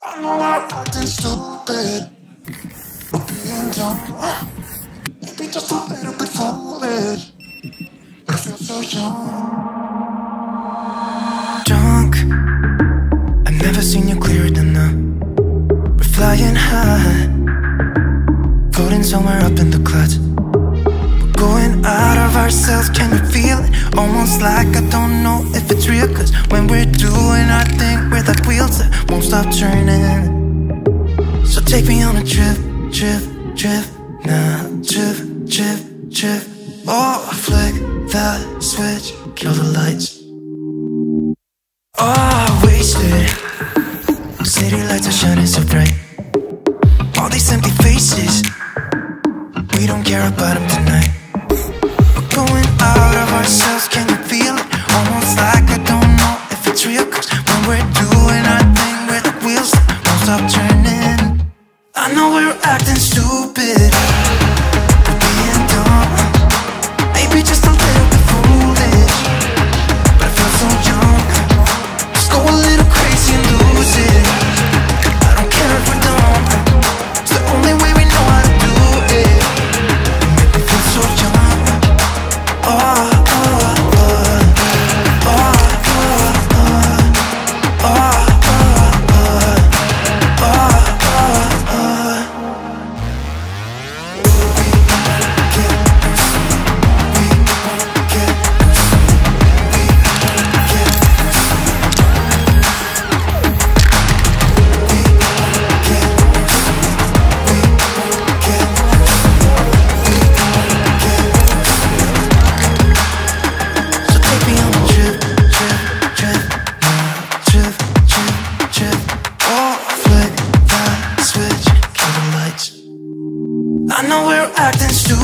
I know I'm acting stupid, but being young, maybe just a little bit foolish. I feel so young. Drunk, I've never seen you clearer than now. We're flying high, floating somewhere up in the clouds. We're going out of ourselves, can you feel it? Almost like I don't know if it's real. Cause when we're doing our thing, we're like wheels that won't stop turning. So take me on a trip, trip, trip. Now trip, trip, trip. Oh, flick that switch, kill the lights. Oh, wasted. City lights are shining so bright. All these empty faces, we don't care about them tonight. We're going out of ourselves, can you feel it? Almost like I don't know if it's real. Cause when we're doing our thing, we're the wheels that won't stop turning. I know we're acting stupid, we're being dumb, maybe just a little bit foolish. But I feel so young, just go a little crazy and lose it. I don't care if we're dumb, it's the only way we know how to do it. You make me feel so young. Oh, oh, oh, oh, oh, oh, oh. I know we're acting stupid.